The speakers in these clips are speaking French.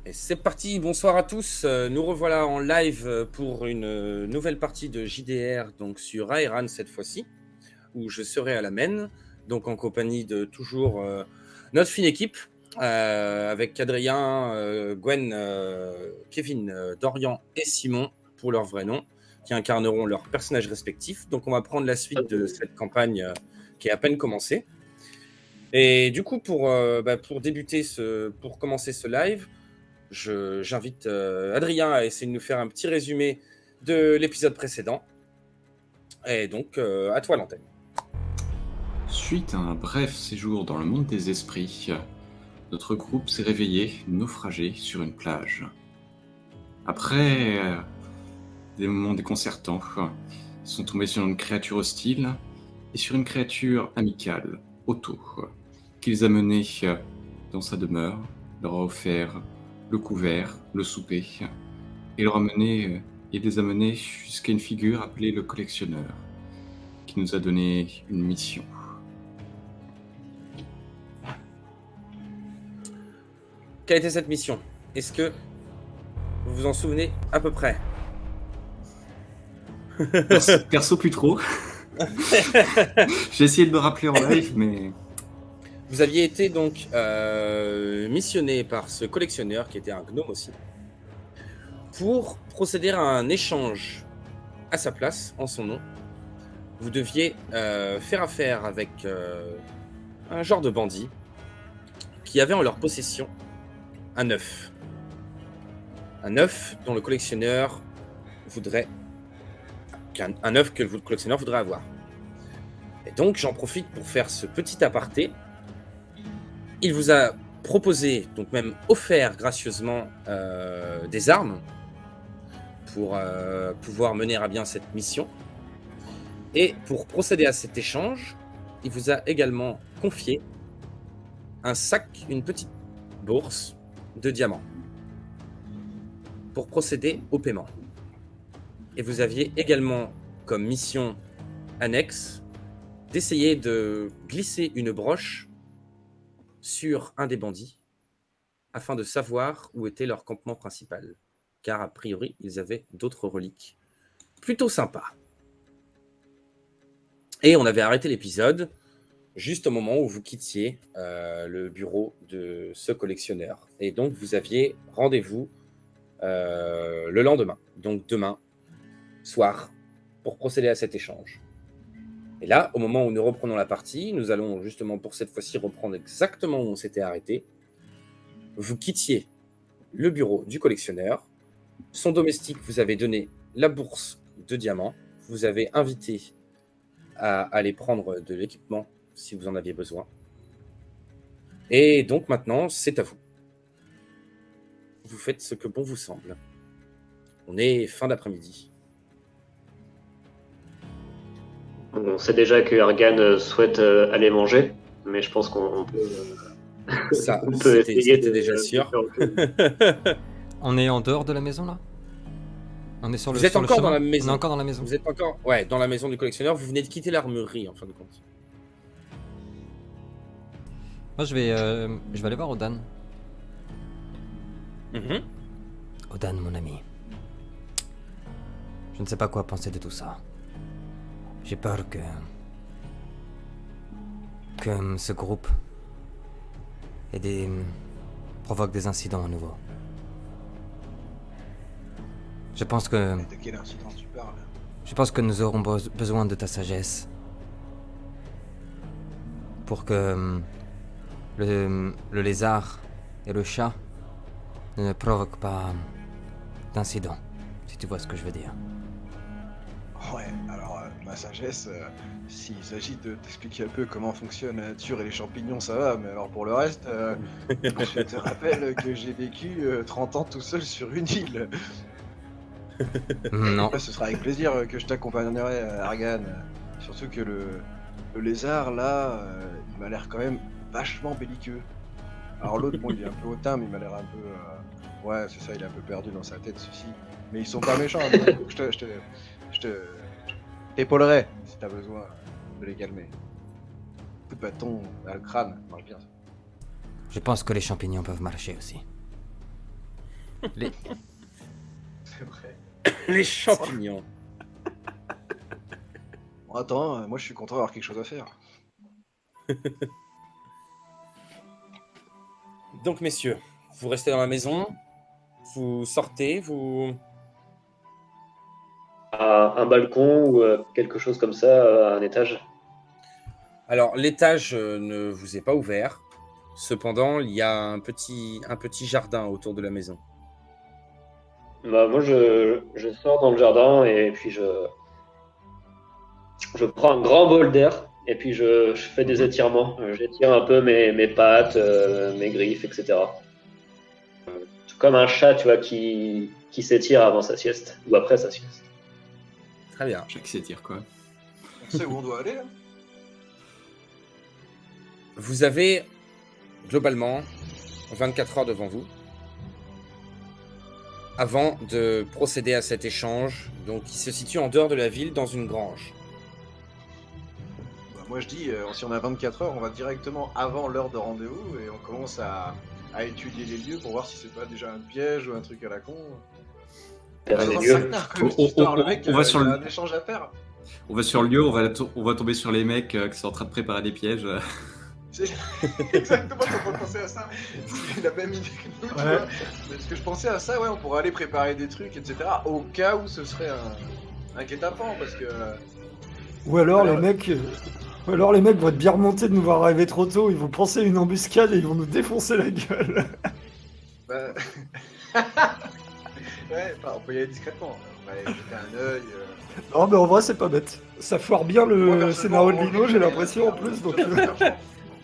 Et c'est parti, bonsoir à tous. Nous revoilà en live pour une nouvelle partie de JDR, donc sur Aeran cette fois-ci, où je serai à la main, donc en compagnie de toujours notre fine équipe, avec Adrien, Gwen, Kevin, Dorian et Simon, pour leur vrai nom, qui incarneront leurs personnages respectifs. Donc on va prendre la suite de cette campagne qui est à peine commencée. Et du coup, pour commencer ce live, j'invite Adrien à essayer de nous faire un petit résumé de l'épisode précédent. Et donc, à toi l'antenne. Suite à un bref séjour dans le monde des esprits, notre groupe s'est réveillé naufragé sur une plage. Après des moments déconcertants, ils sont tombés sur une créature hostile et sur une créature amicale, Otto, qui les a menés dans sa demeure, leur a offert le couvert, le souper, et les a menés jusqu'à une figure appelée le collectionneur, qui nous a donné une mission. Quelle était cette mission? Est-ce que vous vous en souvenez à peu près? Perso plus trop. J'ai essayé de me rappeler en live, mais... Vous aviez été donc missionné par ce collectionneur, qui était un gnome aussi, pour procéder à un échange à sa place, en son nom. Vous deviez faire affaire avec un genre de bandit qui avait en leur possession un œuf. Un œuf dont le collectionneur voudrait... Un œuf que le collectionneur voudrait avoir. Et donc, j'en profite pour faire ce petit aparté. Il vous a proposé, donc même offert gracieusement, des armes pour pouvoir mener à bien cette mission. Et pour procéder à cet échange, il vous a également confié un sac, une petite bourse de diamants pour procéder au paiement. Et vous aviez également comme mission annexe d'essayer de glisser une broche sur un des bandits afin de savoir où était leur campement principal. Car a priori, ils avaient d'autres reliques plutôt sympas. Et on avait arrêté l'épisode juste au moment où vous quittiez le bureau de ce collectionneur. Et donc, vous aviez rendez-vous le lendemain, donc demain soir, pour procéder à cet échange. Et là, au moment où nous reprenons la partie, nous allons justement pour cette fois-ci reprendre exactement où on s'était arrêté. Vous quittiez le bureau du collectionneur. Son domestique vous avait donné la bourse de diamants. Vous avez invité à aller prendre de l'équipement si vous en aviez besoin. Et donc maintenant, c'est à vous. Vous faites ce que bon vous semble. On est fin d'après-midi. On sait déjà que Argan souhaite aller manger, mais je pense qu'on peut... Ça, on peut essayer c'était déjà sûr. On est en dehors de la maison là? On est sur le Vous êtes sur le encore chemin dans la maison. On est encore dans la maison. Vous êtes encore dans la maison du collectionneur. Vous venez de quitter l'armurerie en fin de compte. Moi je vais aller voir Odan. Mhm. Odan, mon ami. Je ne sais pas quoi penser de tout ça. J'ai peur que ce groupe provoque des incidents à nouveau. Je pense que De quel incident tu parles? nous aurons besoin de ta sagesse pour que le lézard et le chat ne provoquent pas d'incidents, si tu vois ce que je veux dire. Ouais, alors ma sagesse, s'il s'agit de t'expliquer un peu comment fonctionne la nature et les champignons, ça va, mais alors pour le reste, je te rappelle que j'ai vécu 30 ans tout seul sur une île. Non. Ce sera avec plaisir que je t'accompagnerai, Argan. Surtout que le lézard, là, il m'a l'air quand même vachement belliqueux. Alors l'autre, bon, il est un peu hautain, mais il m'a l'air un peu... Ouais, c'est ça, il est un peu perdu dans sa tête, ceci. Mais ils sont pas méchants, hein, donc je t'épaulerai si t'as besoin de les calmer. Coup de bâton dans le crâne, marche bien ça. Je pense que les champignons peuvent marcher aussi. Les... C'est vrai. Les champignons. Bon, attends, moi je suis content d'avoir quelque chose à faire. Donc, messieurs, vous restez dans la maison, vous sortez, vous... À un balcon ou quelque chose comme ça, à un étage. Alors, l'étage ne vous est pas ouvert. Cependant, il y a un petit jardin autour de la maison. Bah, moi, je sors dans le jardin et puis je prends un grand bol d'air et puis je fais des étirements. J'étire un peu mes pattes, mes griffes, etc. Comme un chat, tu vois, qui s'étire avant sa sieste ou après sa sieste. Très bien. Chaque s'étire, quoi. On sait où on doit aller, là? Vous avez, globalement, 24 heures devant vous avant de procéder à cet échange, donc qui se situe en dehors de la ville, dans une grange. Bah, moi je dis, si on a 24 heures, on va directement avant l'heure de rendez-vous et on commence à étudier les lieux pour voir si c'est pas déjà un piège ou un truc à la con. Faire Ah, les non, lieux. traquenard, comme cette histoire, le mec, on va sur il le- a un échange à faire. On va sur le lieu, on va tomber sur les mecs qui sont en train de préparer des pièges. C'est exactement ce qu'on pensait à ça. C'est la même idée que nous, tu Ouais. vois. Parce que je pensais à ça, ouais, on pourrait aller préparer des trucs, etc. Au cas où ce serait un guet-apens, parce que. Ou alors Alors- les mecs. Ou alors les mecs vont être bien remontés de nous voir arriver trop tôt, ils vont penser à une embuscade et ils vont nous défoncer la gueule. Bah... ouais, enfin, on peut y aller discrètement. On va aller jeter un œil. Non mais en vrai c'est pas bête. Ça foire bien Moi, le personnellement, scénario de on Lino, va j'ai rien l'impression en faire, plus. Donc, on n'a pas d'argent.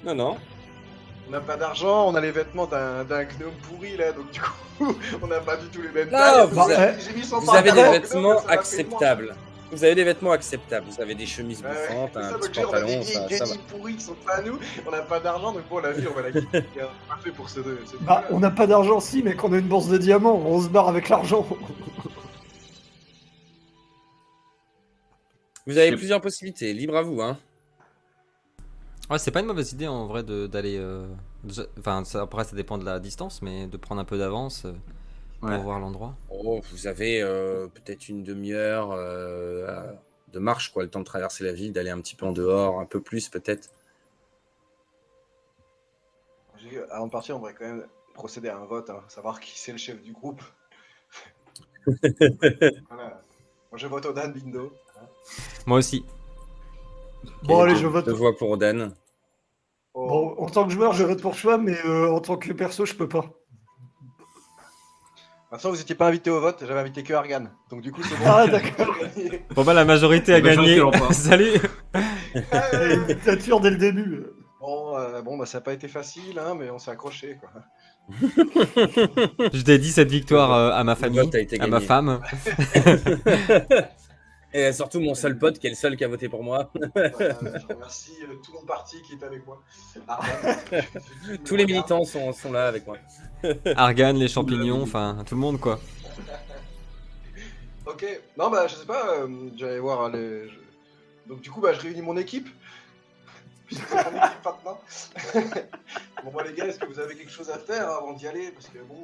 Non, non. On n'a pas d'argent, on a les vêtements d'un gnome pourri là, donc du coup, on n'a pas du tout les mêmes Non, tailles. vous Donc, avez- j'ai mis son Vous avez des pantalon, vêtements gnome, ça m'a fait acceptables. Vous avez des vêtements acceptables. Vous avez des chemises Ouais, ouais. bouffantes, C'est un ça, petit donc, genre, on a pantalon, des ça va. guenilles pourris qui sont pas à nous, on n'a pas d'argent, donc bon, la vie, on va la quitter. Parfait pour ce deux. bah on n'a pas d'argent si, mais qu'on a une bourse de diamants, on se barre avec l'argent. Vous avez C'est- plusieurs possibilités, libre à vous, hein. Ouais, c'est pas une mauvaise idée en vrai d'aller. Enfin, après, ça dépend de la distance, mais de prendre un peu d'avance pour Ouais. voir l'endroit. Oh, vous avez peut-être une demi-heure de marche, quoi, le temps de traverser la ville, d'aller un petit peu en dehors, un peu plus peut-être. Avant de partir, on devrait quand même procéder à un vote, hein, savoir qui c'est le chef du groupe. Voilà. Moi, je vote Odan Bindo. Moi aussi. Bon Et allez, deux- je vote. deux voix pour Odan. Oh. Bon, en tant que joueur, je vote pour Choix, mais en tant que perso, je peux pas. Maintenant, vous étiez pas invité au vote, j'avais invité que Argan. Donc du coup, c'est bon. Ah d'accord. Bon, bah, la majorité a La majorité gagné. l'emporte. Salut. Une dictature dès le début. Bon, bah ça n'a pas été facile, hein, mais on s'est accroché, quoi. Je dédie cette victoire à ma famille, vote a été à ma gagné. femme. Et surtout mon seul pote qui est le seul qui a voté pour moi. Je remercie tout mon parti qui est avec moi. Argan. Tous les militants sont là avec moi. Argan, les champignons, enfin, tout le monde quoi. Ok, non, bah je sais pas, j'allais voir les. Donc du coup, bah je réunis mon équipe. Puisque c'est mon équipe maintenant. Bon, bah les gars, est-ce que vous avez quelque chose à faire avant d'y aller? Parce que bon,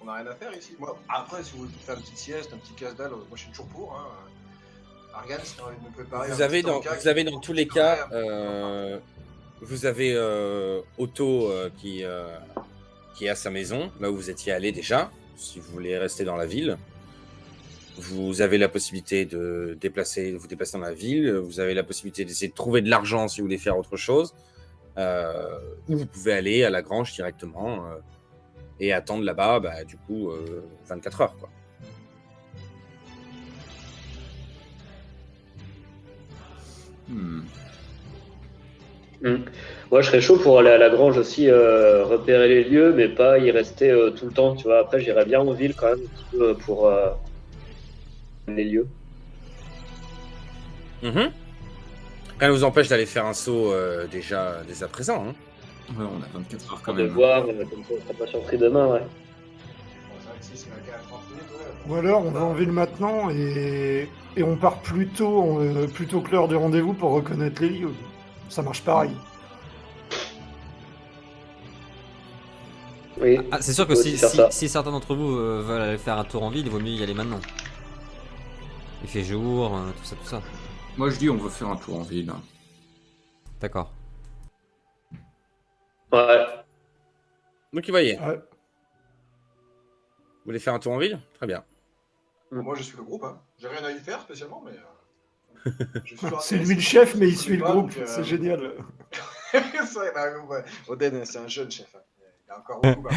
on n'a rien à faire ici. Moi, après, si vous voulez faire une petite sieste, un petit casse-dalle, moi je suis toujours pour. Hein. Argan, si t'as envie de me préparer. Vous un avez petit dans, encas vous avez dans tous les cas, Ouais, vous avez Otto qui est à sa maison, là où vous étiez allé déjà, si vous voulez rester dans la ville. Vous avez la possibilité de vous déplacer dans la ville. Vous avez la possibilité d'essayer de trouver de l'argent si vous voulez faire autre chose. Ou vous pouvez aller à la grange directement et attendre là-bas, bah, du coup, 24 heures, quoi. Moi, je serais chaud pour aller à la grange aussi, repérer les lieux, mais pas y rester tout le temps. Tu vois, après, j'irais bien en ville quand même, un petit peu, pour les lieux. Rien ne vous empêche d'aller faire un saut déjà dès à présent. Hein. Ouais, on a 24 heures quand De même. voir, comme ça, on sera pas surpris demain, ouais. c'est vrai que si, c'est qu'à 30 minutes, ouais. Ou alors on va en ville maintenant et on part plus tôt que l'heure du rendez-vous pour reconnaître les lieux. Ça marche pareil. Oui. Ah, c'est sûr que On peut si, aussi faire si, ça. si certains d'entre vous veulent aller faire un tour en ville, il vaut mieux y aller maintenant. Il fait jour, tout ça, tout ça. Moi, je dis, on veut faire un tour en ville. D'accord. Ouais. Donc, il voyait. Ouais. Vous voulez faire un tour en ville? Très bien. Moi, je suis le groupe. Hein. J'ai rien à y faire spécialement, mais. Je suis toujours C'est intéressé lui le par chef, ce mais que il je suit le connais pas, groupe. donc, C'est génial. C'est vrai, bah, ouais. Oden, c'est un jeune chef. Hein. Il a encore beaucoup.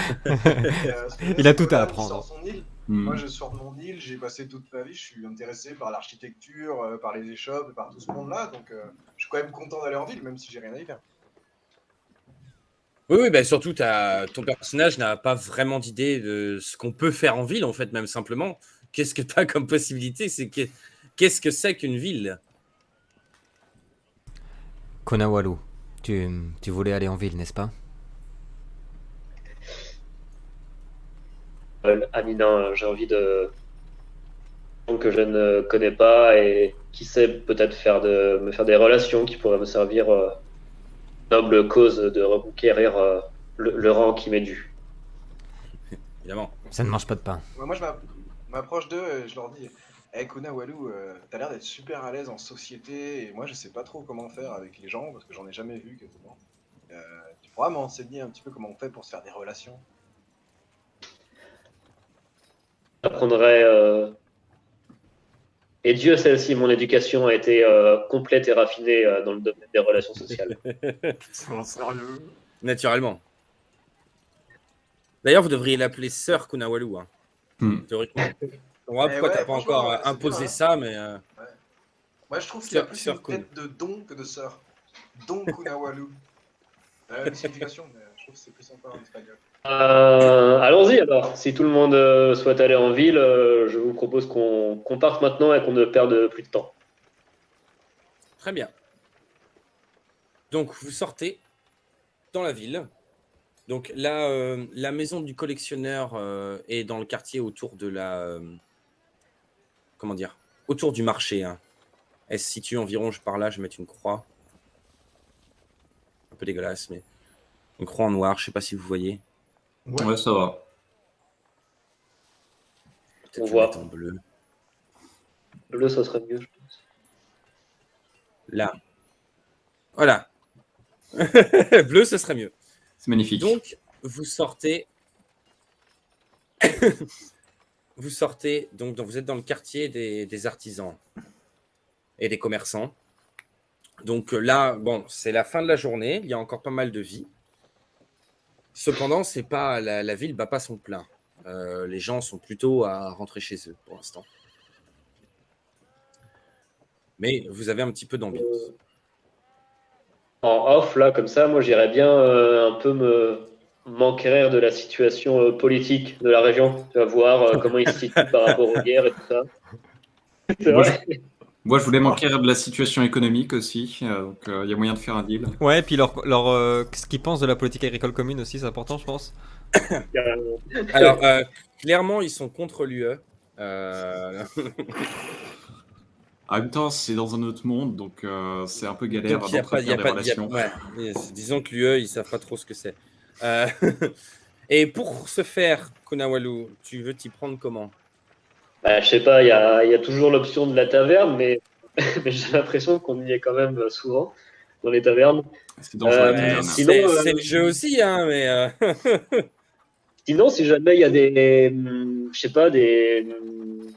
Il a tout à apprendre. Sort son île. Hmm. Moi, je sors de mon île. J'ai passé toute ma vie. Je suis intéressé par l'architecture, par les échoppes, par tout ce monde-là. Donc, je suis quand même content d'aller en ville, même si j'ai rien à y faire. Oui, oui, bah surtout, ton personnage n'a pas vraiment d'idée de ce qu'on peut faire en ville, en fait, même simplement. Qu'est-ce que tu as comme possibilité? Qu'est-ce que c'est qu'une ville? Konawalu, tu voulais aller en ville, n'est-ce pas? Amina, j'ai envie de que je ne connais pas et qui sait peut-être me faire des relations qui pourraient me servir noble cause de reconquérir le rang qui m'est dû. Évidemment. Ça ne mange pas de pain. Ouais, moi, je m'approche d'eux et je leur dis hey, Kuna Walou, t'as l'air d'être super à l'aise en société et moi, je sais pas trop comment faire avec les gens parce que j'en ai jamais vu quasiment. Tu pourras m'enseigner un petit peu comment on fait pour se faire des relations? J'apprendrai. Et Dieu sait si mon éducation a été complète et raffinée dans le domaine des relations sociales. C'est sérieux. Naturellement. D'ailleurs, vous devriez l'appeler Sœur Kunawalu, hein, Hmm. théoriquement. On voit pourquoi ouais, t'as pas franchement, encore ouais, c'est imposé bien, hein. ça, mais Moi, je trouve qu'il a plus Sœur une Kun. tête de don que de sœur. Don Kuna Walou. La même signification, mais je trouve que c'est plus sympa en espagnol. Allons-y alors. Si tout le monde souhaite aller en ville, je vous propose qu'on parte maintenant et qu'on ne perde plus de temps. très bien. Donc, vous sortez dans la ville. Donc, là, la maison du collectionneur est dans le quartier autour de comment dire? Autour du marché. Hein. Elle se situe environ, par là, je vais mettre une croix. Un peu dégueulasse, mais une croix en noir, je sais pas si vous voyez. Ouais, ça va. Peut-être On le voit. mettre en bleu. Bleu, ça serait mieux, je pense. Là. Voilà. Bleu, ce serait mieux. C'est magnifique. Donc, vous sortez. Vous sortez, donc vous êtes dans le quartier des artisans et des commerçants. Donc là, bon, c'est la fin de la journée, il y a encore pas mal de vie. Cependant, c'est pas la ville bat pas son plein. Les gens sont plutôt à rentrer chez eux pour l'instant. Mais vous avez un petit peu d'ambiance. En off, là, comme ça, moi, j'irais bien un peu m'enquérir de la situation politique de la région. Tu vas voir comment ils se situent par rapport aux guerres et tout ça. C'est Moi, vrai. Moi, je voulais m'enquérir de la situation économique aussi, donc il y a moyen de faire un deal. Ouais, et puis ce qu'ils pensent de la politique agricole commune aussi, c'est important, je pense. Alors, clairement, ils sont contre l'UE. En même temps, c'est dans un autre monde, donc c'est un peu galère Donc, il y a pas, d'entretenir des relations. ouais, disons que l'UE, ils savent pas trop ce que c'est. Et pour ce faire, Konawalu, tu veux t'y prendre comment? Bah, je sais pas, il y a toujours l'option de la taverne, mais, mais j'ai l'impression qu'on y est quand même souvent dans les tavernes. C'est dangereux, la taverne. Sinon, C'est le jeu aussi, hein, mais Sinon, si jamais il y a je sais pas, des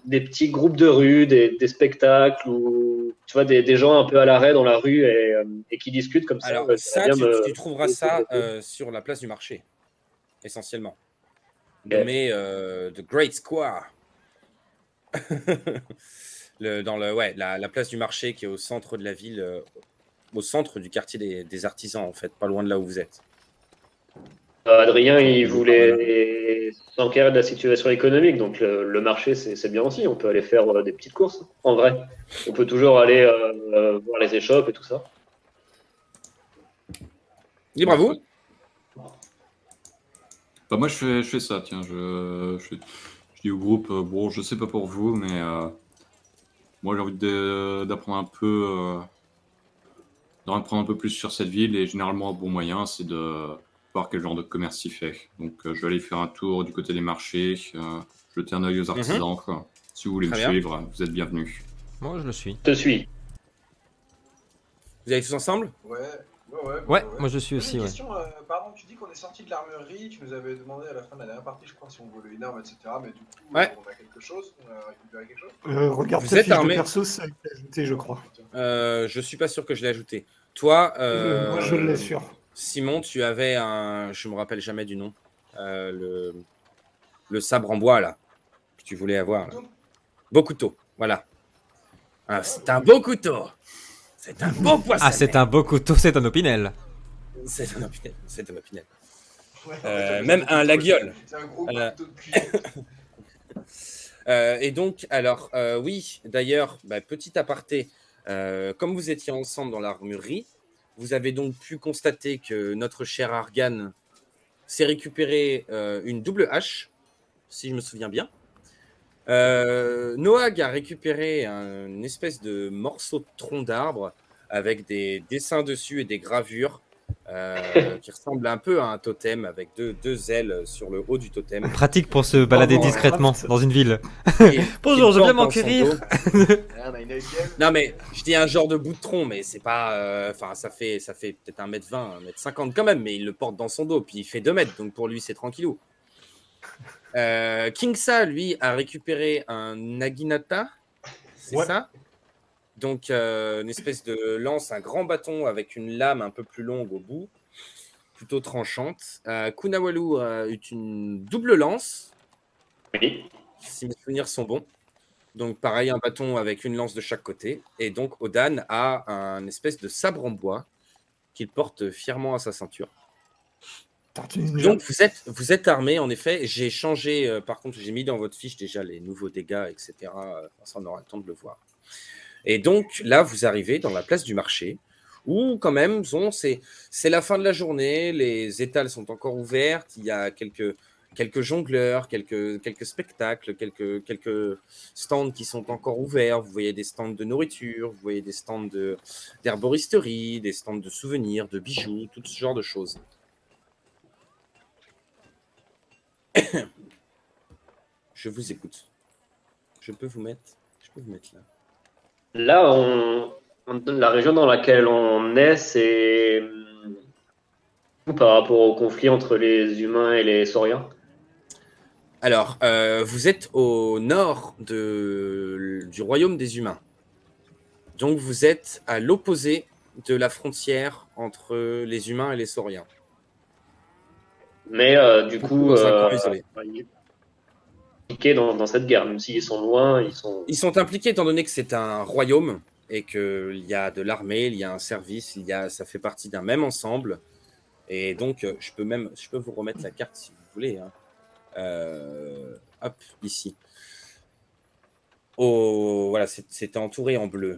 petits groupes de rue, des spectacles ou tu vois des gens un peu à l'arrêt dans la rue et qui discutent comme ça. alors j'aimerais ça, bien tu trouveras ça sur la place du marché, essentiellement. Nommé The Great Square. La place du marché qui est au centre de la ville, au centre du quartier des artisans, en fait, pas loin de là où vous êtes. Adrien, il voulait s'enquérir de la situation économique, donc le marché, c'est bien aussi. On peut aller faire des petites courses, en vrai. On peut toujours aller voir les échoppes et tout ça. Libre à vous. Bah, moi, je fais ça, tiens. Je dis au groupe, bon, je sais pas pour vous, mais moi, j'ai envie d'apprendre un peu, d'en apprendre un peu plus sur cette ville. Et généralement, un bon moyen, c'est de voir quel genre de commerce il fait. Donc je vais aller faire un tour du côté des marchés, jeter un œil aux artisans. Quoi. Si vous voulez Très me bien. suivre, vous êtes bienvenus. Moi, je le suis. Je te suis. Vous allez tous ensemble? Ouais, moi je suis Une aussi, ouais. question, pardon, tu dis qu'on est sorti de l'armurerie, tu nous avais demandé à la fin de la dernière partie, je crois, si on voulait une arme, etc. Mais du coup, Ouais. on a quelque chose, on a récupéré quelque chose. Regarde Vous ta êtes fiche armé. de perso, ça a été ajouté, je crois. Je suis pas sûr que je l'ai ajouté. Toi, Moi, je l'ai sûr. Simon, tu avais un... Je me rappelle jamais du nom. Le sabre en bois, là, que tu voulais avoir. Là. Beau couteau, voilà. Ah, c'est un beau couteau. C'est un beau poisson. Ah, c'est un beau couteau, c'est un opinel. C'est un opinel. C'est un opinel. Ouais, Même un laguiole. C'est un gros Euh, couteau de cuisine. Et donc, alors, oui, d'ailleurs, petit aparté, comme vous étiez ensemble dans l'armurerie, vous avez donc pu constater que notre cher Argan s'est récupéré une double hache, si je me souviens bien. Noag a récupéré une espèce de morceau de tronc d'arbre avec des dessins dessus et des gravures qui ressemblent un peu à un totem avec deux ailes sur le haut du totem. Pratique pour se balader Oh, discrètement craft. dans une ville. Et Bonjour, je qu'il viens porte dans son m'enquérir. dos. On a une gueule. Non, mais je dis un genre de bout de tronc, mais c'est pas. Enfin, ça fait peut-être 1m20, 1m50 quand même, mais il le porte dans son dos, puis il fait 2 mètres, donc pour lui, c'est tranquillou. Kingsa, lui, a récupéré un Naginata, c'est Ouais. ça? Donc, une espèce de lance, un grand bâton avec une lame un peu plus longue au bout, plutôt tranchante. Kunawalu a eu une double lance, Oui. si mes souvenirs sont bons. Donc, pareil, un bâton avec une lance de chaque côté. Et donc, Odan a un espèce de sabre en bois qu'il porte fièrement à sa ceinture. Tartine Ninja. Donc, vous êtes armé, en effet. J'ai changé, par contre, j'ai mis dans votre fiche déjà les nouveaux dégâts, etc. Ça, on aura le temps de le voir. Et donc, là, vous arrivez dans la place du marché, où, quand même, c'est la fin de la journée, les étals sont encore ouvertes, il y a quelques jongleurs, quelques spectacles, quelques stands qui sont encore ouverts. Vous voyez des stands de nourriture, vous voyez des stands d'herboristerie, des stands de souvenirs, de bijoux, tout ce genre de choses. Je vous écoute. Je peux vous mettre là. Là, la région dans laquelle on est, c'est par rapport au conflit entre les humains et les sauriens. Alors, vous êtes au nord du royaume des humains. Donc, vous êtes à l'opposé de la frontière entre les humains et les sauriens. Mais du coup, Dans un camp isolé. ils sont impliqués dans cette guerre, même s'ils sont loin, ils sont. Ils sont impliqués étant donné que c'est un royaume et qu'il y a de l'armée, il y a un service, ça fait partie d'un même ensemble. Et donc, je peux vous remettre la carte si vous voulez. Hein. Hop, ici. Voilà, c'était entouré en bleu.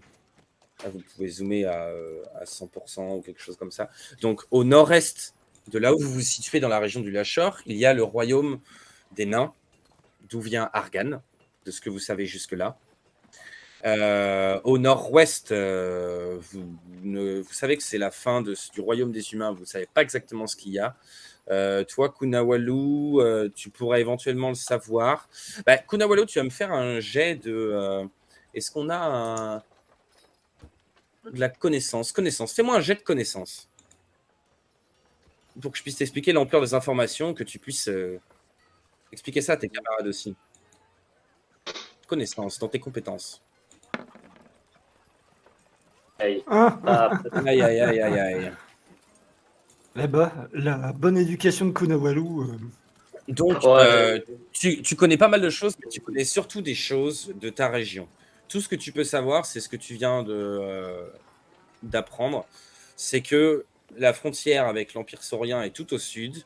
Là, vous pouvez zoomer à 100% ou quelque chose comme ça. Donc, au nord-est de là où vous vous situez dans la région du Lachor, il y a le royaume des nains, d'où vient Argan, de ce que vous savez jusque-là. Au nord-ouest, vous savez que c'est la fin du royaume des humains. Vous ne savez pas exactement ce qu'il y a. Toi, Kunawalu, tu pourrais éventuellement le savoir. Kunawalu, tu vas me faire un jet de... Est-ce qu'on a de la connaissance? Fais-moi un jet de connaissance. Pour que je puisse t'expliquer l'ampleur des informations, que tu puisses expliquer ça à tes camarades aussi. Connaissance, dans tes compétences. Aïe. Ah, Aïe, aïe, aïe, aïe, aïe. là-bas, la bonne éducation de Kunawalu. Donc, Ouais. tu connais pas mal de choses, mais tu connais surtout des choses de ta région. Tout ce que tu peux savoir, c'est ce que tu viens d'apprendre. C'est que la frontière avec l'Empire saurien est tout au sud,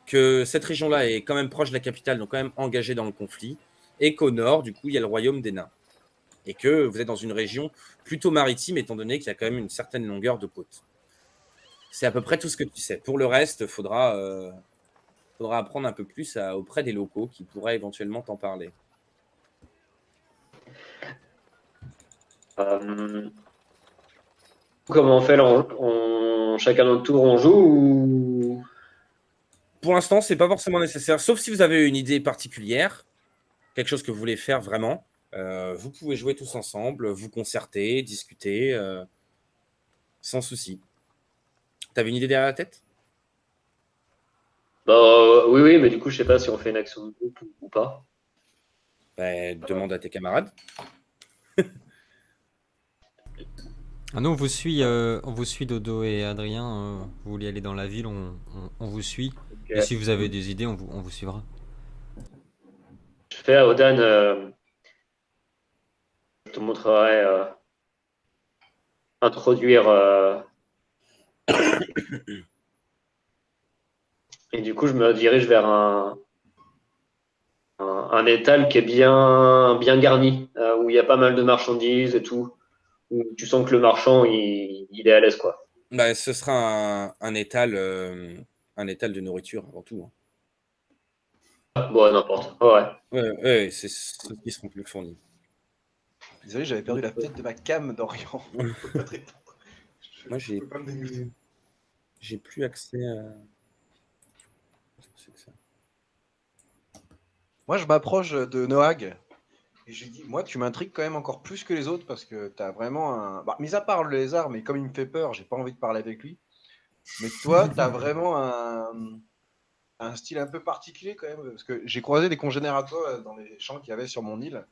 que cette région-là est quand même proche de la capitale, donc quand même engagée dans le conflit, et qu'au nord, du coup, il y a le royaume des nains. Et que vous êtes dans une région plutôt maritime, étant donné qu'il y a quand même une certaine longueur de côte. C'est à peu près tout ce que tu sais. Pour le reste, il faudra apprendre un peu plus auprès des locaux qui pourraient éventuellement t'en parler. Comment on fait là, chacun notre tour, on joue ou Pour l'instant, c'est pas forcément nécessaire, sauf si vous avez une idée particulière, quelque chose que vous voulez faire vraiment. Vous pouvez jouer tous ensemble, vous concerter, discuter, sans souci. T'avais une idée derrière la tête? Bah, oui, mais du coup, je sais pas si on fait une action de groupe ou pas. Ben, demande à tes camarades. Ah, nous, on vous suit Dodo et Adrien. Vous voulez aller dans la ville, on vous suit. Ok. Et si vous avez des idées, on vous suivra. Je fais à Odan, je te montrerai introduire. Et du coup, je me dirige vers un étal qui est bien garni, où il y a pas mal de marchandises et tout. Où tu sens que le marchand, il est à l'aise, quoi. Ben, ce sera un étal de nourriture avant tout. Bon, n'importe. Ouais. Ouais, c'est ceux qui seront plus fournis. Désolé, j'avais perdu la tête de ma cam d'Orient. Moi, Je peux pas me dégoûter. j'ai plus accès à. Qu'est-ce que c'est que ça? Moi, je m'approche de Noag. Et j'ai dit, moi, tu m'intrigues quand même encore plus que les autres parce que t'as vraiment un. Bah, mis à part le lézard, mais comme il me fait peur, j'ai pas envie de parler avec lui. Mais toi, t'as vraiment un style un peu particulier quand même. Parce que j'ai croisé des congénères à toi dans les champs qu'il y avait sur mon île.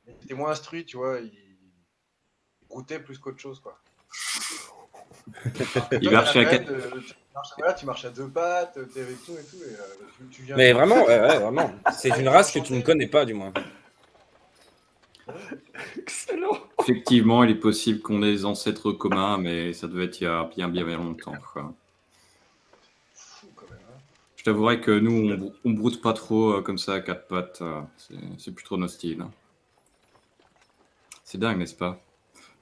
Il était moins instruit, tu vois. Il broutait plus qu'autre chose, quoi. Il marche à tu marches à deux pattes, t'es avec tout et tout. Et, tu viens. Mais vraiment, ouais, vraiment. C'est une race que tu ne connais pas, du moins. Excellent. Effectivement, il est possible qu'on ait des ancêtres communs, mais ça devait être il y a bien longtemps, quoi. Fou, quand même, hein. Je t'avouerai que nous, on broute pas trop comme ça à quatre pattes. C'est plus trop notre style. C'est dingue, n'est-ce pas?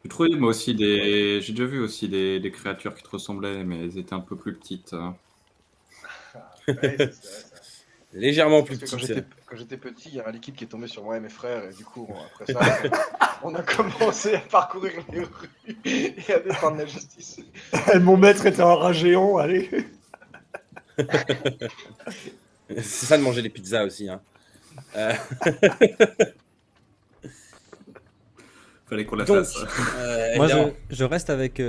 J'ai trouvé moi aussi j'ai déjà vu aussi des créatures qui te ressemblaient, mais elles étaient un peu plus petites. Ouais, c'est ça. Légèrement plus Parce que petite. quand j'étais petit, il y a un liquide qui est tombé sur moi et mes frères, et du coup, après ça, on a commencé à parcourir les rues et à défendre la justice. Mon maître était un rat géant, allez. C'est ça de manger des pizzas aussi. Hein. Fallait qu'on la Donc, fasse. Moi, évidemment. je reste avec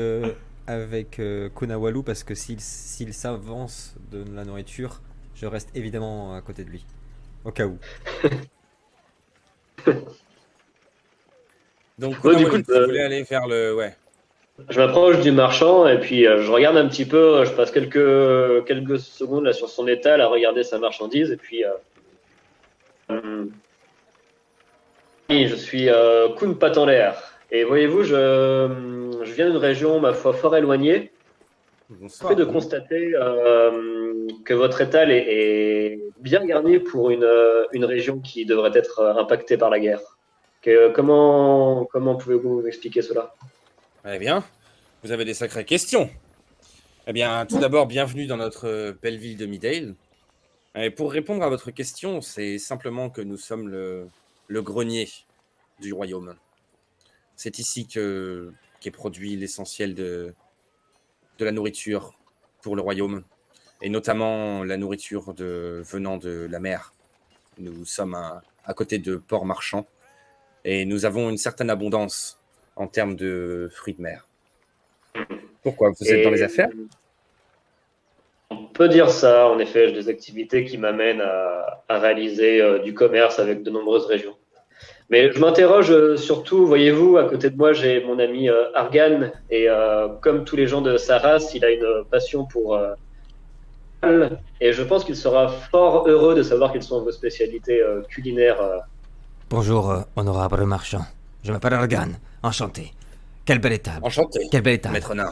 Kunawalu parce que s'il s'avance de la nourriture, je reste évidemment à côté de lui. Au cas où. Donc, Ouais, du Kunawalu, coup, tu voulais aller vers le. Ouais. Je m'approche du marchand et puis je regarde un petit peu, je passe quelques secondes là sur son étal à regarder sa marchandise et puis oui, je suis Kun Patanler et voyez-vous, je viens d'une région ma foi fort éloignée. Bonsoir. Fait de constater que votre étal est bien garni pour une région qui devrait être impactée par la guerre. Comment pouvez-vous expliquer cela? Eh bien, vous avez des sacrées questions. Eh bien, tout d'abord, bienvenue dans notre belle ville de Midale. Et pour répondre à votre question, c'est simplement que nous sommes le grenier du royaume. C'est ici qu'est produit l'essentiel de la nourriture pour le royaume, et notamment la nourriture venant de la mer. Nous sommes à côté de ports marchands, et nous avons une certaine abondance en termes de fruits de mer. Pourquoi? Vous êtes dans les affaires? On peut dire ça, en effet, j'ai des activités qui m'amènent à réaliser du commerce avec de nombreuses régions. Mais je m'interroge surtout, voyez-vous, à côté de moi, j'ai mon ami Argan, et comme tous les gens de sa race, il a une passion pour et je pense qu'il sera fort heureux de savoir quelles sont vos spécialités culinaires. Bonjour, honorable marchand. Je m'appelle Argan. Enchanté. Quelle belle étable. Enchanté, Quelle belle étable. maître nain.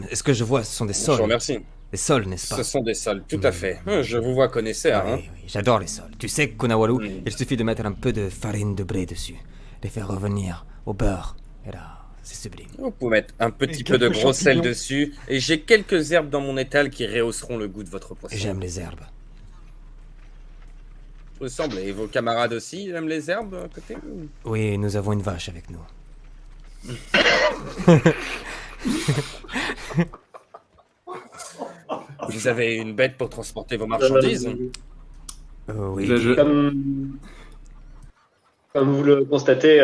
Est-ce que je vois, ce sont des Je vous sols. remercie. Des sols, n'est-ce pas? Ce sont des sols, tout à fait. Je vous vois connaisseur. Hein. Oui, j'adore les sols. Tu sais, Kunawalu, Mm. il suffit de mettre un peu de farine de blé dessus, les faire revenir au beurre, et là, c'est sublime. Vous pouvez mettre un petit Et peu de quelques gros sel champignons. dessus, et j'ai quelques herbes dans mon étal qui rehausseront le goût de votre poisson. J'aime les herbes. Il me semble. Et vos camarades aussi aiment les herbes à côté? Oui, nous avons une vache avec nous. Vous avez une bête pour transporter vos marchandises? Oui. Là, je- Comme vous le constatez,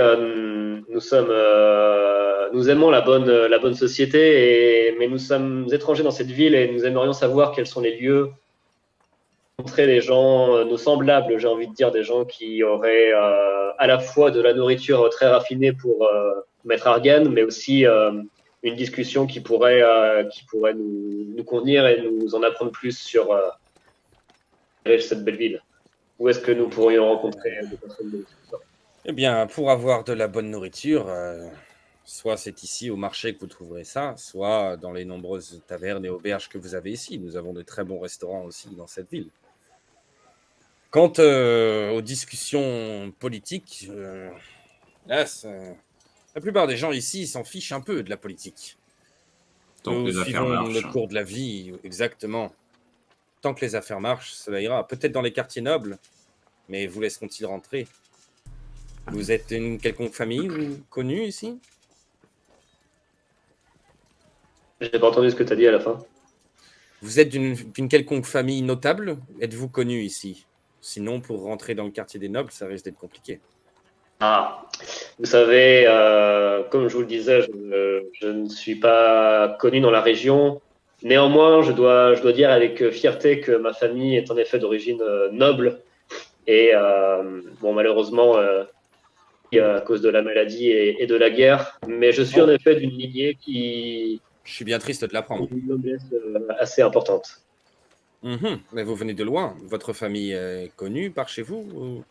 nous aimons la bonne société, mais nous sommes étrangers dans cette ville et nous aimerions savoir quels sont les lieux pour rencontrer des gens, nos semblables, j'ai envie de dire, des gens qui auraient à la fois de la nourriture très raffinée pour Maître Argan, mais aussi une discussion qui pourrait nous convenir et nous en apprendre plus sur cette belle ville. Où est-ce que nous pourrions rencontrer des personnes de ce genre? Eh bien, pour avoir de la bonne nourriture, soit c'est ici au marché que vous trouverez ça, soit dans les nombreuses tavernes et auberges que vous avez ici. Nous avons de très bons restaurants aussi dans cette ville. Quant aux discussions politiques, la plupart des gens ici s'en fichent un peu de la politique. Tant que Nous les affaires suivons marchent. le cours de la vie, exactement. Tant que les affaires marchent, cela ira. Peut-être dans les quartiers nobles, mais vous laisseront-ils rentrer? Vous êtes une quelconque famille ou connue ici? J'ai pas entendu ce que tu as dit à la fin. Vous êtes d'une quelconque famille notable? Êtes-vous connu ici? Sinon, pour rentrer dans le quartier des nobles, ça risque d'être compliqué. Ah, vous savez, comme je vous le disais, je ne suis pas connu dans la région. Néanmoins, je dois dire avec fierté que ma famille est en effet d'origine noble. Et bon, malheureusement, à cause de la maladie et de la guerre. Mais je suis en effet d'une lignée qui Je suis bien triste de a l'apprendre. une noblesse assez importante. Mais vous venez de loin. Votre famille est connue par chez vous ou...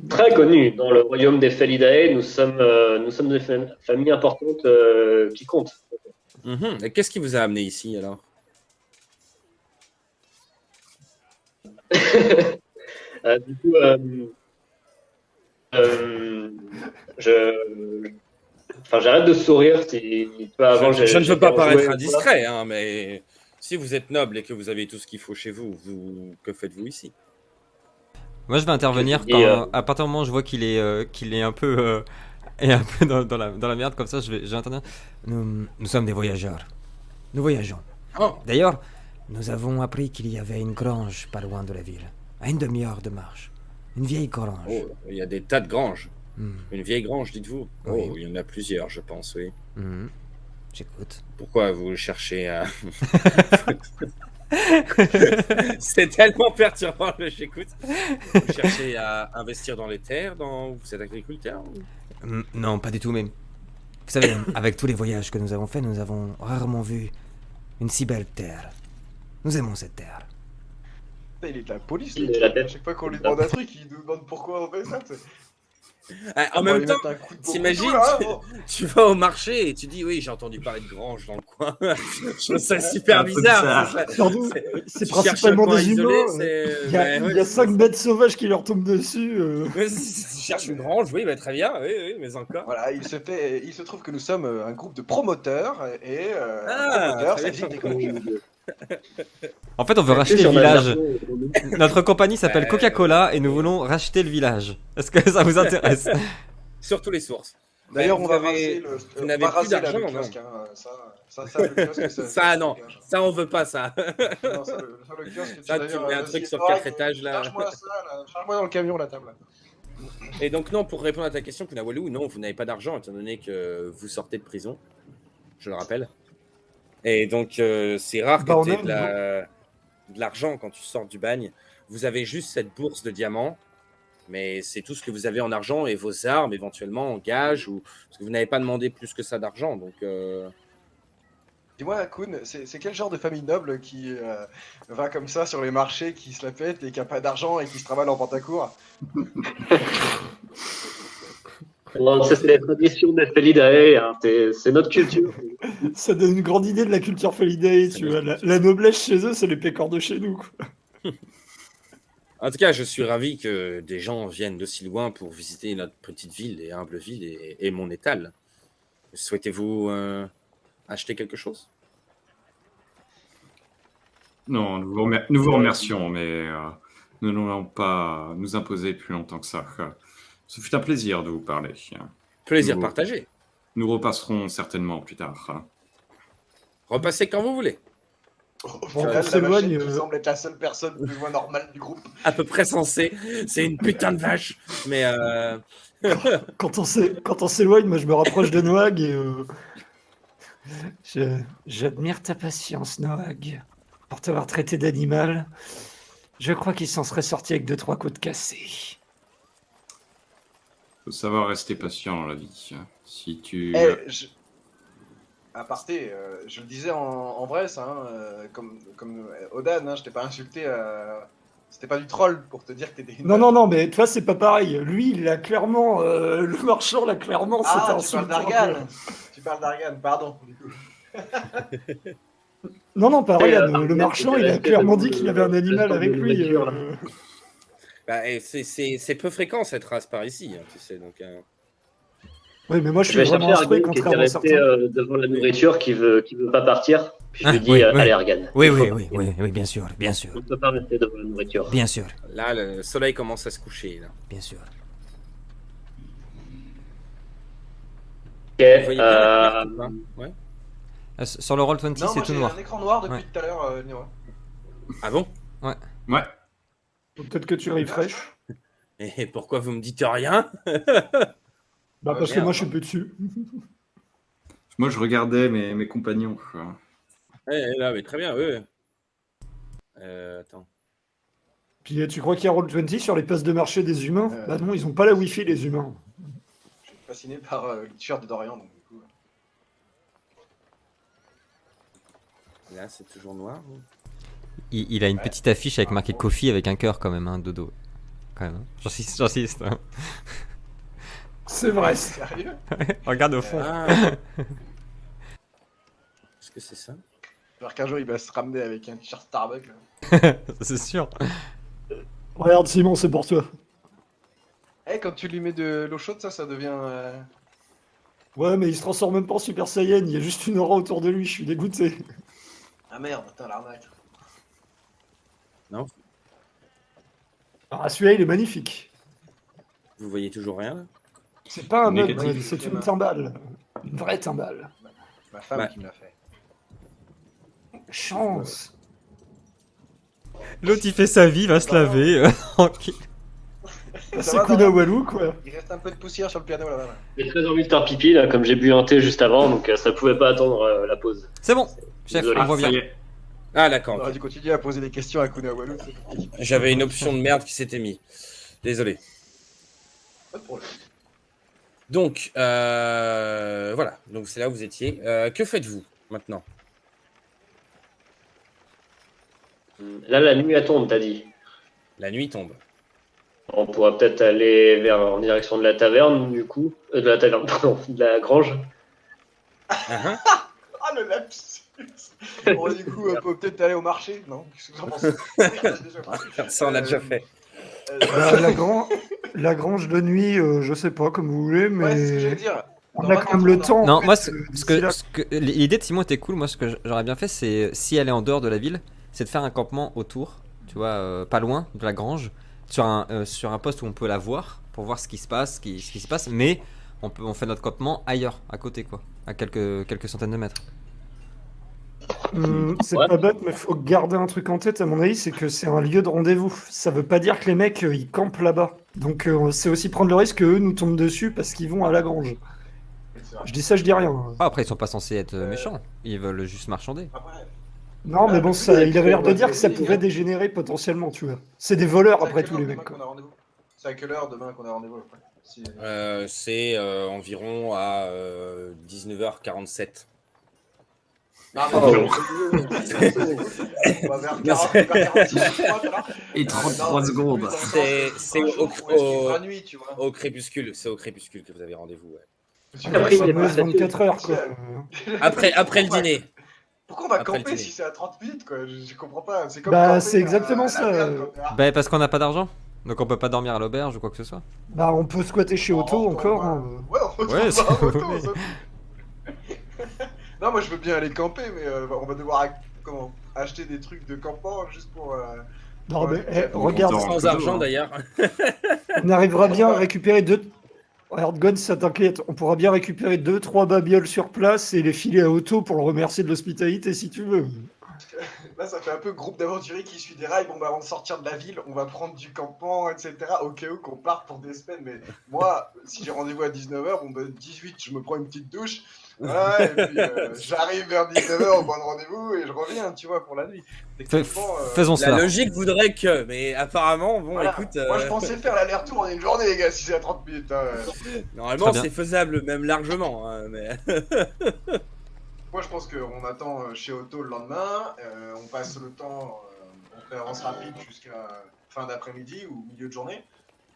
Très connue dans le royaume des Felidae, nous sommes une famille importante qui compte. Et qu'est-ce qui vous a amené ici alors? Du coup, j'arrête de sourire. Si, avant, Je ne veux pas j'étais paraître enjoué. indiscret, hein, mais si vous êtes noble et que vous avez tout ce qu'il faut chez vous, que faites-vous ici? Moi, je vais intervenir Et, quand, à partir du moment où je vois qu'il est un peu, dans la merde comme ça, je vais intervenir. Nous sommes des voyageurs. Nous voyageons. Oh, D'ailleurs, nous avons appris qu'il y avait une grange pas loin de la ville, à une demi-heure de marche. Une vieille grange. oh, il y a des tas de granges. Hmm. Une vieille grange, dites-vous? Oui. Oh, il y en a plusieurs, je pense, oui. Hmm. J'écoute. Pourquoi vous cherchez à... C'est tellement perturbant, j'écoute. Vous cherchez à investir dans les terres, vous êtes agriculteur ou... Non, pas du tout, mais... Vous savez, avec tous les voyages que nous avons faits, nous avons rarement vu une si belle terre. Nous aimons cette terre. Putain, il est de la police, Il le est la type. À tête. chaque fois qu'on lui demande un truc, il nous demande pourquoi on fait ça. tu sais. En On va même lui temps, mettre un coup de bon t'imagines, couteau, là, bon. tu vas au marché et tu dis oui, j'ai entendu parler de grange dans le coin. Je trouve ça super Un peu bizarre. bizarre. Surtout, c'est Tu cherches principalement un coin des isolé, humains. c'est- Il y a, ouais, il y a ouais, 5 bêtes sauvages qui leur tombent dessus. Ouais, si tu cherches une grange, oui, bah, très bien, oui, mais encore. Voilà, il se trouve que nous sommes un groupe de promoteurs et Ah, un promoteur, très ça bien. existe écologie. En fait, on veut racheter le Sur la village. version- Notre compagnie s'appelle Ouais. Coca-Cola et nous voulons racheter le village. Est-ce que ça vous intéresse? Surtout les sources. D'ailleurs, Vous on va avez- raser vous on n'avez va plus raser là, d'argent, le non kiosque. Ça, le kiosque, Ça, non. dégage. Ça, on veut pas ça. Non, ça, le kiosque, Ça, tu d'ailleurs, mets un vas-y, truc sur Laura, 4 étages, là. Charge-moi ça, là. Charge-moi dans le camion, la table. Et donc, non, pour répondre à ta question, Kunawalou, non, vous n'avez pas d'argent, étant donné que vous sortez de prison, je le rappelle. Et donc, c'est rare Bah, que on tu aies aime, de l'argent quand tu sors du bagne. Vous avez juste cette bourse de diamants, mais c'est tout ce que vous avez en argent et vos armes, éventuellement, en gage, ou... parce que vous n'avez pas demandé plus que ça d'argent. Donc, Dis-moi, Kun, c'est quel genre de famille noble qui va comme ça sur les marchés, qui se la pète et qui a pas d'argent et qui se travaille en pantacourt? Bon, ça, c'est les traditions des Felidae, hein. C'est notre culture. Ça donne une grande idée de la culture Felidae, tu vois. La noblesse chez eux, c'est les pécores de chez nous, quoi. en tout cas, je suis ravi que des gens viennent de si loin pour visiter notre petite ville et humble ville et mon étal. Souhaitez-vous acheter quelque chose? Non, nous vous remercions, mais nous n'allons pas nous imposer plus longtemps que ça. Ce fut un plaisir de vous parler. Plaisir Nous- partagé. Nous repasserons certainement plus tard. Repassez quand vous voulez. Au Bon, final, on s'éloigne, la machine qui semble être la seule personne plus ou moins normale du groupe. À peu près sensé. C'est une putain de vache. Mais Quand on s'éloigne, moi je me rapproche de Noag et j'admire ta patience, Noag, pour t'avoir traité d'animal. Je crois qu'il s'en serait sorti avec 2-3 coups de cassé. Faut savoir rester patient dans la vie. Si tu... Aparté, je le disais en vrai, ça, hein, comme Odan, hein, je t'ai pas insulté. C'était pas du troll pour te dire que t'étais une. Non, mais toi c'est pas pareil. Lui, il a clairement, le marchand l'a clairement. Ah, c'était tu parles insultant, d'Argan. quoi. Tu parles d'Argan, pardon. Du coup. Non, pareil. Et, Le Argan, marchand, c'était il a resté clairement devant dit qu'il avait un le animal stand avec de lui. nourriture, là. bah, et c'est peu fréquent cette race par ici, hein, tu sais. Donc, Oui, mais moi je Je vais suis vraiment chercher instruit, Argan qui était contrairement à resté certains. devant la nourriture, qui veut pas partir. Puis je lui dis, oui, allez Argan. Oui, il faut oui, partir. oui, bien sûr, bien sûr, On ne peut pas rester devant la nourriture. bien sûr, là, le soleil commence à se coucher. Là. bien sûr. Ok, Vous voyez bien la carte ou pas ouais. Sur le Roll20, Non, c'est moi tout j'ai noir. un écran noir depuis Ouais. tout à l'heure, Néo. Ah bon? Ouais. Peut-être que tu refresh. Et pourquoi vous me dites rien? Bah, parce que merde. moi je suis plus dessus. Moi, je regardais mes compagnons. Quoi. Là, mais très bien, oui. Attends. Puis tu crois qu'il y a Roll20 sur les places de marché des humains? Euh. Bah non, ils ont pas la Wi-Fi les humains. Je suis fasciné par le t-shirt de Dorian, donc du coup. Là, c'est toujours noir. Il a une petite affiche avec marqué Kofi avec un cœur quand même, hein, dodo. Quand même, hein. J'insiste. Hein. C'est vrai. Sérieux? Regarde au fond. Ah. Est-ce que c'est ça? Genre qu'un jour il va se ramener avec un t-shirt Starbucks. Là. C'est sûr. Regarde Simon, c'est pour toi. Eh, quand tu lui mets de l'eau chaude, ça devient. Ouais, mais il se transforme même pas en Super Saiyan, il y a juste une aura autour de lui, je suis dégoûté. Ah merde, putain, l'arnaque. Ah, celui-là, il est magnifique. Vous voyez toujours rien là? C'est pas un mug, Négatif. c'est une timbale. Une vraie timbale. Ma femme Ouais. qui me l'a fait. Chance. L'autre il fait sa vie, il va se laver. Tranquille. Ça C'est va, Kuna Dorian Walou, quoi. Il reste un peu de poussière sur le piano là-bas. J'ai très envie de faire pipi, là, comme j'ai bu un thé juste avant, donc ça pouvait pas attendre la pause. C'est bon, chef, Désolé. on voit bien. Ça y est. Ah, d'accord. On aurait dû continuer à poser des questions à Kuna Walou. J'avais une option de merde qui s'était mise. Désolé. Pas de problème. Donc, voilà. Donc, c'est là où vous étiez. Que faites-vous maintenant? Là, la nuit elle tombe, t'as dit. La nuit tombe. On pourra peut-être aller en direction de la taverne, du coup. De la taverne, pardon, de la grange. Ah, Ah le lapsus. Bon, du coup, on peut peut-être aller au marché, non? Qu'est-ce que vous en pensez? ça, on l'a déjà fait. Bah, la grange de nuit, je sais pas, comme vous voulez, mais. Ouais, c'est ce que j'allais dire. On Dans a quand même le 24 temps. Non, en fait, moi, d'ici là. l'idée de Simon était cool. Moi, ce que j'aurais bien fait, c'est si elle est en dehors de la ville, c'est de faire un campement autour, tu vois, pas loin de la grange, sur un poste où on peut la voir pour voir ce qui se passe, ce qui se passe. Mais on fait notre campement ailleurs, à côté, quoi, à quelques centaines de mètres. C'est Ouais. pas bête, mais faut garder un truc en tête, à mon avis, c'est que c'est un lieu de rendez-vous. Ça veut pas dire que les mecs, ils campent là-bas. Donc, c'est aussi prendre le risque qu'eux nous tombent dessus parce qu'ils vont à la grange. C'est vrai. Je dis ça, je dis rien. Ah, après, ils sont pas censés être méchants. Ils veulent juste marchander. Après, Non, mais bon, le ça, but, il avait l'air de c'est dire que ça de- pouvait dégénérer potentiellement, tu vois. C'est des voleurs, c'est à après quelle tous heure les demain mecs, quoi. qu'on a rendez-vous? C'est à quelle heure demain qu'on a rendez-vous après Si- C'est environ à 19h47. Non, mais Oh. on va vers 40, vers 46, je crois, tout à l'heure. Et 33 Non, secondes. plus dans le C'est- sens, c'est un au- jour où est-ce qu'il au- fera nuit, tu vois. Au crépuscule, c'est au crépuscule que vous avez rendez-vous. Ouais. Tu La Après, il est fameuse pas 24 heures, quoi. Après le dîner. Pourquoi on va Après le camper dîner. si c'est à 30 minutes quoi? Je comprends pas. C'est comme Bah, camper c'est exactement à ça. Labial, quoi. Ah, Bah, parce qu'on n'a pas d'argent. Donc, on peut pas dormir à l'auberge ou quoi que ce soit. Bah, on peut squatter chez Otto on encore. retourne, hein. Ouais, on retourne Ouais, pas si en vous auto, voulez. ça. Non, moi je veux bien aller camper, mais on va devoir acheter des trucs de campement juste pour. Non, Ouais. mais regarde, Dans- Sans Dans- argent hein. d'ailleurs. on arrivera bien à récupérer deux. Regarde, Gon, ça t'inquiète. On pourra bien récupérer 2-3 babioles sur place et les filer à Otto pour le remercier de l'hospitalité si tu veux. Là, ça fait un peu groupe d'aventuriers qui suit des rails. Bon, bah, avant de sortir de la ville, on va prendre du campement, etc. Au cas où qu'on parte pour des semaines. Mais moi, si j'ai rendez-vous à 19h, bon, bah, 18, je me prends une petite douche. Voilà, et puis j'arrive vers 19h au point de rendez-vous et je reviens, tu vois, pour la nuit. Techniquement, Faisons La cela. logique voudrait que, mais apparemment, bon, voilà. écoute, Moi, je pensais faire l'aller-retour en une journée, les gars, si c'est à 30 minutes. Hein. normalement, Très bien. c'est faisable, même largement. Hein, mais... Moi, je pense qu'on attend chez Otto le lendemain. On passe le temps, on fait avance rapide jusqu'à fin d'après-midi ou milieu de journée.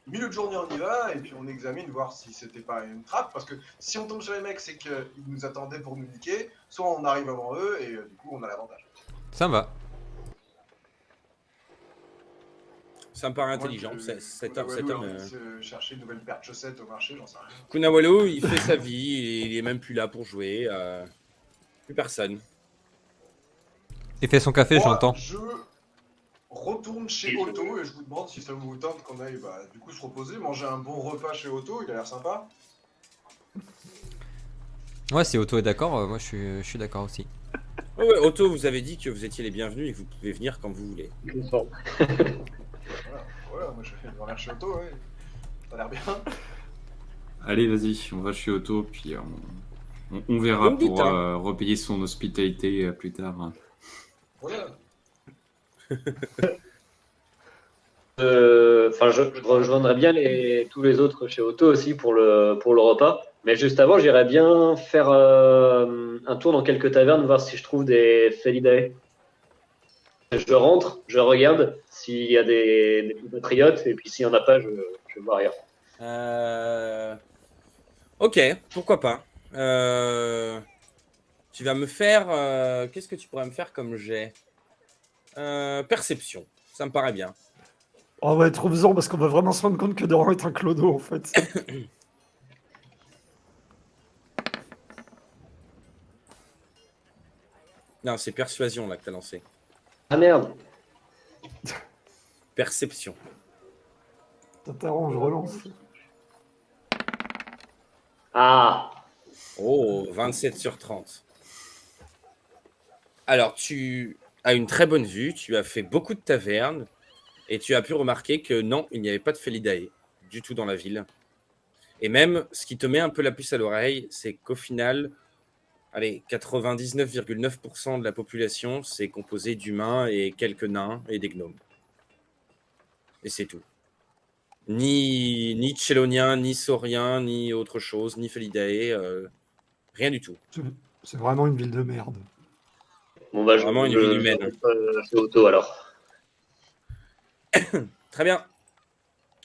Milieu de journée, on y va et puis on examine, voir si c'était pas une trappe. Parce que si on tombe sur les mecs, c'est qu'ils nous attendaient pour nous niquer. Soit on arrive avant eux et du coup, on a l'avantage. Ça me va. Ça me paraît Moi, intelligent. Cet homme. Kunawalou a envie de se chercher une nouvelle paire de chaussettes au marché, j'en sais rien. Kunawalo, il fait sa vie, il est même plus là pour jouer. Plus personne. Il fait son café, Moi, j'entends. je retourne chez Otto et je vous demande si ça vous tente qu'on aille du coup se reposer, manger un bon repas chez Otto, il a l'air sympa. Ouais, si Otto est d'accord, moi je suis d'accord aussi. Oh ouais, Otto, vous avez dit que vous étiez les bienvenus et que vous pouvez venir quand vous voulez. Voilà, moi je vais revenir chez Otto, ouais. Ça a l'air bien. Allez, vas-y, on va chez Otto, puis on verra Vous me dites, pour hein. repayer son hospitalité plus tard. Voilà. Je rejoindrais bien tous les autres chez Otto aussi pour le repas. Mais juste avant, j'irais bien faire un tour dans quelques tavernes, voir si je trouve des Felidae. Je rentre, je regarde s'il y a des compatriotes, et puis s'il n'y en a pas, je vois rien. Ok, pourquoi pas. Tu vas me faire... Qu'est-ce que tu pourrais me faire comme jet? Perception, ça me paraît bien. Oh ouais, trop-en parce qu'on va vraiment se rendre compte que Doran est un clodo en fait. Non, c'est persuasion là que t'as lancé. Ah merde! Perception. Ça t'arrange, relance. Ah! Oh, 27 sur 30. Alors, tu as une très bonne vue, tu as fait beaucoup de tavernes, et tu as pu remarquer que non, il n'y avait pas de Felidae du tout dans la ville. Et même, ce qui te met un peu la puce à l'oreille, c'est qu'au final, allez, 99,9% de la population, c'est composé d'humains et quelques nains et des gnomes. Et c'est tout. Ni Tcheloniens, ni Sauriens, ni autre chose, ni Felidae, rien du tout. C'est vraiment une ville de merde. Bon, bah, Vraiment une ville humaine. Chez Otto alors. Très bien.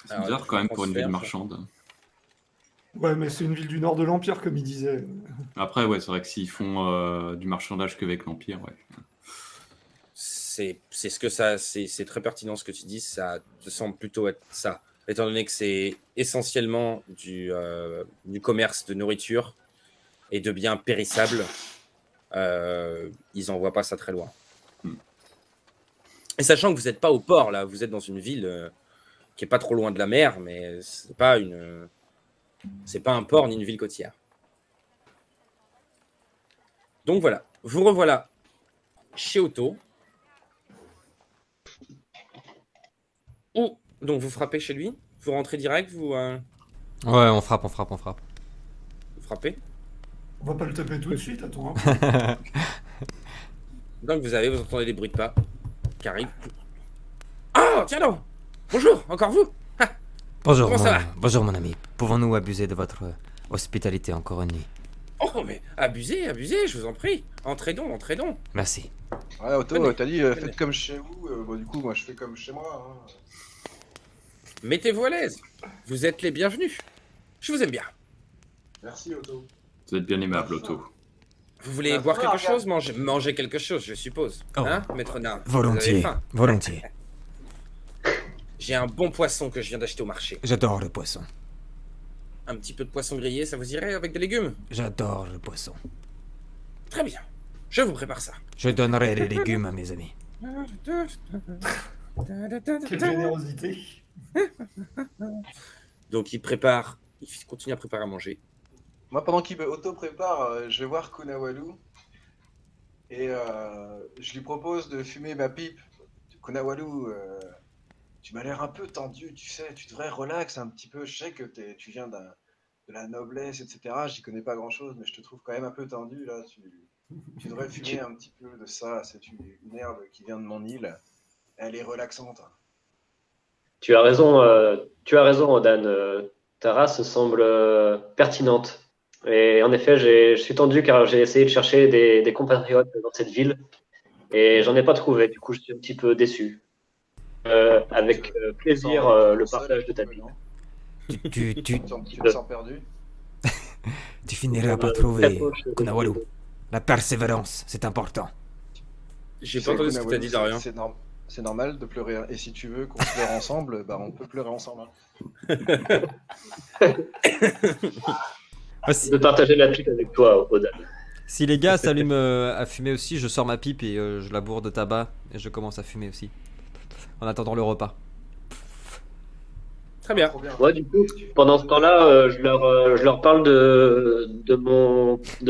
C'est Alors, bizarre quand même pour une ville transfert. marchande. Ouais, mais c'est une ville du nord de l'Empire, comme il disait. Après, ouais, c'est vrai que s'ils font du marchandage qu'avec l'Empire, ouais. C'est ce que ça, c'est très pertinent ce que tu dis. Ça te semble plutôt être ça, étant donné que c'est essentiellement du commerce de nourriture et de biens périssables. Ils n'envoient pas ça très loin. Et sachant que vous n'êtes pas au port là, vous êtes dans une ville qui est pas trop loin de la mer, mais c'est pas un port ni une ville côtière. Donc voilà, vous revoilà chez Otto. Ou donc vous frappez chez lui, vous rentrez direct, vous Ouais, on frappe. frappez. On va pas le taper tout de suite, attends. Hein. Donc vous entendez des bruits de pas qui arrivent. Oh, tiens donc. Bonjour, encore vous. Bonjour, Comment ça va bonjour mon ami. Pouvons-nous abuser de votre hospitalité encore une nuit? Oh, mais abusez, je vous en prie. Entrez donc. Merci. Ouais, Otto, Venez. t'as dit faites comme chez vous. Bon, du coup, moi je fais comme chez moi. Hein. Mettez-vous à l'aise. Vous êtes les bienvenus. Je vous aime bien. Merci, Otto. Vous êtes bien aimable, Otto. Vous voulez La boire faim, quelque chose, manger quelque chose, je suppose. Oh. Hein, maître nain? Vous avez Volontiers, faim. volontiers. J'ai un bon poisson que je viens d'acheter au marché. J'adore le poisson. Un petit peu de poisson grillé, ça vous irait avec des légumes? J'adore le poisson. Très bien. Je vous prépare ça. Je donnerai les légumes à mes amis. Quelle générosité. Donc il continue à préparer à manger. Moi, pendant qu'Otto prépare, je vais voir Kunawalou. Et je lui propose de fumer ma pipe. Kunawalu, tu m'as l'air un peu tendu, tu sais, tu devrais relax un petit peu. Je sais que tu viens de la noblesse, etc. J'y connais pas grand-chose, mais je te trouve quand même un peu tendu là. Tu devrais fumer un petit peu de ça. C'est une herbe qui vient de mon île. Elle est relaxante. Tu as raison, Odan. Ta race semble pertinente. Et en effet, je suis tendu car j'ai essayé de chercher des compatriotes dans cette ville et j'en ai pas trouvé. Du coup, je suis un petit peu déçu. Avec plaisir, le partage de ta vie. Tu Tu te sens perdu? tu finiras par Très trouver proche de Kunawalu. Kunawalu. La persévérance, c'est important. J'ai Tu pas sais, entendu ce que t'as Kunawalu, dit, Dorian. c'est normal de pleurer. Et si tu veux qu'on pleure ensemble, bah on peut pleurer ensemble. Hein. Ah, si, De partager la pipe avec toi, Odan. si les gars s'allument à fumer aussi, je sors ma pipe et je la bourre de tabac et je commence à fumer aussi. En attendant le repas. Très bien. Trop bien. Ouais, du coup, pendant ce temps-là, je leur parle de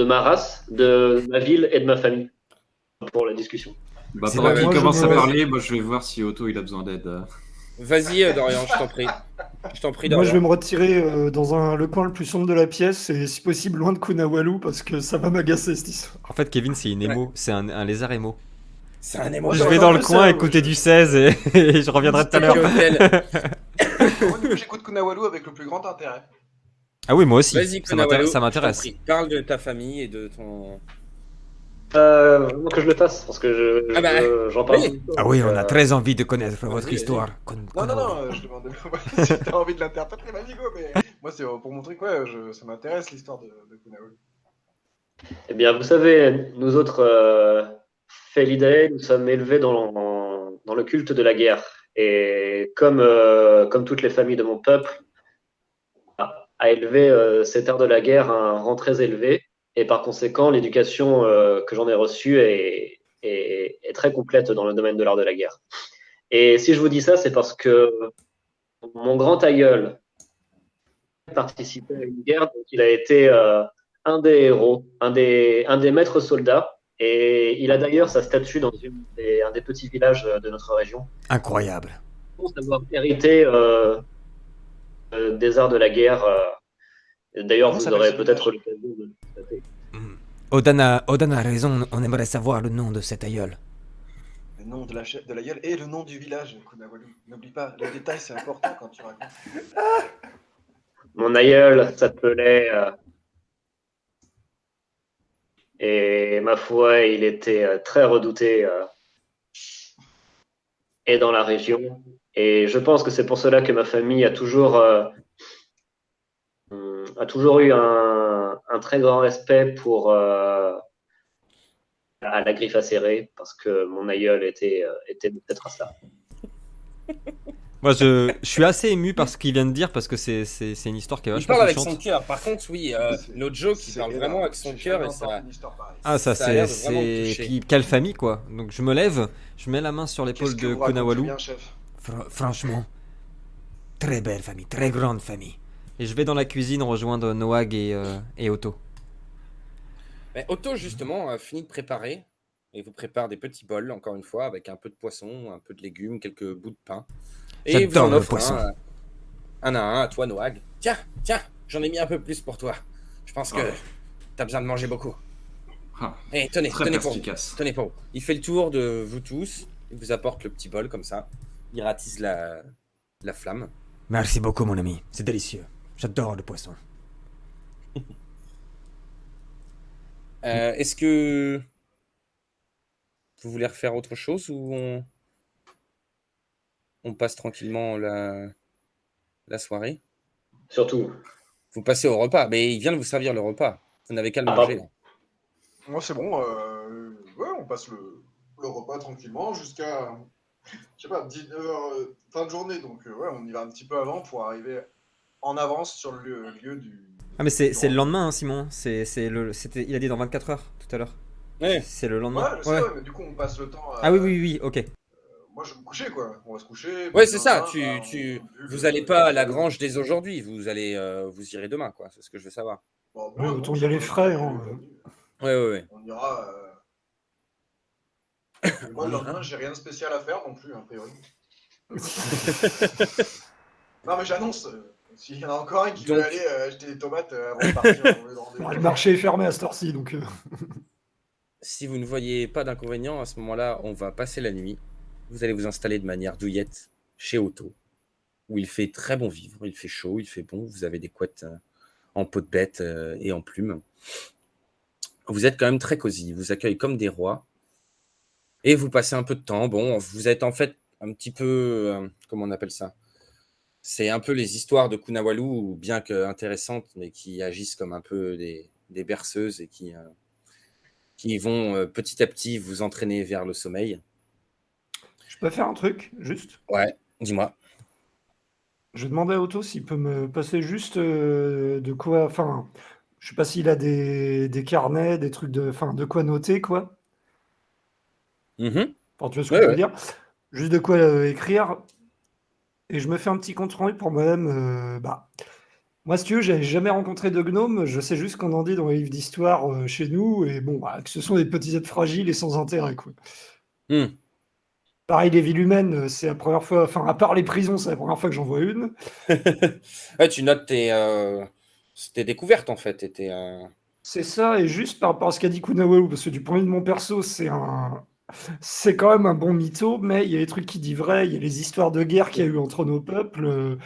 ma race, de ma ville et de ma famille pour la discussion. Bah, C'est pendant pas- qu'il moi, je commence me- à parler, moi, je vais voir si Otto il a besoin d'aide. Vas-y, Dorian, je t'en prie. Je t'en prie, Moi, je vais Dorian. me retirer dans le coin le plus sombre de la pièce et si possible loin de Kunawalu parce que ça va m'agacer cette histoire. En fait, Kevin, c'est une émo, c'est un lézard émo. C'est un Moi, émo. Je j'aurais vais un dans peu le ça, coin ouais, écouter du 16 et je reviendrai tout à l'heure. Moi, du coup, j'écoute Kunawalu avec le plus grand intérêt. Ah oui, moi aussi. Vas-y, Ça m'intéresse. Kunawalu, Ça je t'en m'intéresse. prie. Parle de ta famille et de ton... Vraiment que je le fasse, parce que Ah bah, j'en parle. oui. Ah oui, on a très envie de connaître Vas-y, votre vas-y. histoire. Non, je demandais si t'as envie de l'interpréter, vas-y go, mais moi c'est pour mon truc, ouais, ça m'intéresse l'histoire de Kunawalu. Eh bien, vous savez, nous autres Felidae, nous sommes élevés dans le culte de la guerre. Et comme toutes les familles de mon peuple, a élevé cet art de la guerre à un rang très élevé. Et par conséquent, l'éducation que j'en ai reçue est très complète dans le domaine de l'art de la guerre. Et si je vous dis ça, c'est parce que mon grand aïeul participait à une guerre, donc il a été un des héros, un des maîtres soldats. Et il a d'ailleurs sa statue dans un des petits villages de notre région. Incroyable. Je pense avoir hérité des arts de la guerre. D'ailleurs, Comment vous s'appelle aurez ce peut-être village l'occasion de le constater. Odan a raison, on aimerait savoir le nom de cet aïeul. Le nom de la gueule et le nom du village, Kunawalu. N'oublie pas, les détails c'est important quand tu racontes. Mon aïeul s'appelait. Et ma foi, il était très redouté et dans la région. Et je pense que c'est pour cela que ma famille a toujours eu un très grand respect pour à la griffe acérée, parce que mon aïeul était de cette race-là. Moi, je suis assez ému par ce qu'il vient de dire parce que c'est une histoire qui est Il vachement parle avec touchante. son cœur. Par contre, oui, notre joke, il C'est parle énorme. vraiment avec son J'ai cœur jamais et ça... entendu une histoire pareille. Ah, ça, Ça a l'air c'est. de vraiment me c'est- toucher. Puis, quelle famille, quoi. Donc, je me lève, je mets la main sur l'épaule Qu'est-ce que de vous racontez Kunawalu. bien, chef? Franchement, très belle famille, très grande famille. Et je vais dans la cuisine rejoindre Noag et Otto. Mais Otto, justement, a fini de préparer. Et vous prépare des petits bols, encore une fois, avec un peu de poisson, un peu de légumes, quelques bouts de pain. Et vous J'adore en le offre poisson. un à un à toi, Noag. Tiens, j'en ai mis un peu plus pour toi. Je pense que t'as besoin de manger beaucoup. Ah, Et tenez très pour vous. perspicace. Tenez pour vous. Il fait le tour de vous tous. Il vous apporte le petit bol comme ça. Il ratisse la flamme. Merci beaucoup, mon ami. C'est délicieux. J'adore le poisson. Est-ce que vous voulez refaire autre chose ou on passe tranquillement la soirée? Surtout. Vous passez au repas. Mais il vient de vous servir le repas. Vous n'avez qu'à le Ah, manger. pardon. Moi c'est bon, ouais, on passe le repas tranquillement jusqu'à, je sais pas, 19h, fin de journée, donc ouais, on y va un petit peu avant pour arriver en avance sur le lieu du... Ah, mais c'est du le rendez-vous. lendemain, hein, Simon. Il a dit dans 24 heures tout à l'heure. Ouais. C'est le Ouais, lendemain. je sais, ouais, mais du coup on passe le temps à... Ah oui, ok. Moi je vais me coucher quoi, on va se coucher. Ouais, c'est ça. Vous allez pas à la grange dès aujourd'hui. Vous irez demain, quoi. C'est ce que je veux savoir. Bon, Ouais, moi, autant non, y aller c'est frais, pas hein. aujourd'hui. Ouais. On ira Moi, le lendemain, j'ai rien de spécial à faire non plus, a priori. Non, mais j'annonce, s'il y en a encore un qui veut Donc- aller acheter des tomates avant de partir dans le rendez-vous. Bon, le marché est fermé à cette heure-ci, donc Si vous ne voyez pas d'inconvénient, à ce moment-là, on va passer la nuit. Vous allez vous installer de manière douillette chez Otto, où il fait très bon vivre, il fait chaud, il fait bon, vous avez des couettes en peau de bête et en plumes. Vous êtes quand même très cosy, il vous accueille comme des rois, et vous passez un peu de temps. Bon, vous êtes en fait un petit peu, comment on appelle ça? C'est un peu les histoires de Kunawalu, bien que intéressantes, mais qui agissent comme un peu des berceuses et qui vont petit à petit vous entraîner vers le sommeil. je peux faire un truc, juste. Ouais, dis-moi. Je vais demander à Otto s'il peut me passer juste de quoi. Enfin, je sais pas s'il a des carnets, des trucs enfin, de quoi noter, quoi. Mhm. Enfin, tu vois ce que Ouais, je veux ouais. dire. Juste de quoi écrire. Et je me fais un petit compte rendu pour moi-même. Bah, moi, si tu veux, j'avais jamais rencontré de gnome. Je sais juste qu'on en dit dans les livres d'histoire chez nous. Et bon, bah, que ce sont des petits êtres fragiles et sans intérêt, quoi. Hmm. Pareil, les villes humaines, c'est la première fois. Enfin, à part les prisons, c'est la première fois que j'en vois une. Ouais, tu notes tes découvertes en fait. C'est ça, et juste par rapport à ce qu'a dit Kunawalu, parce que du point de vue de mon perso, c'est quand même un bon mytho, mais il y a les trucs qui disent vrai, il y a les histoires de guerre qu'il y a eu entre nos peuples.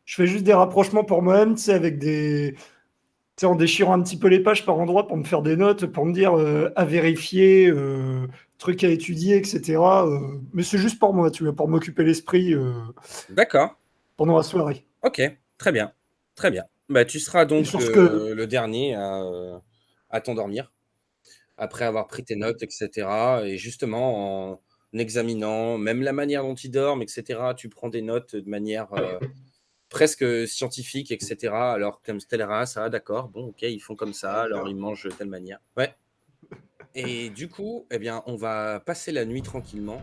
Je fais juste des rapprochements pour moi-même, tu sais, tu sais, en déchirant un petit peu les pages par endroits pour me faire des notes, pour me dire à vérifier, trucs à étudier, etc. Mais c'est juste pour moi, tu vois, pour m'occuper l'esprit D'accord. pendant la soirée. Ok. Très bien. Très bien. Bah, tu seras Et donc sur ce que. le dernier à t'endormir après avoir pris tes notes, etc. Et justement, en examinant même la manière dont ils dorment, etc., tu prends des notes de manière presque scientifique, etc. Alors, comme telle race, ah d'accord, bon, ok, ils font comme ça, alors ils mangent de telle manière. Ouais. Et du coup, eh bien, on va passer la nuit tranquillement.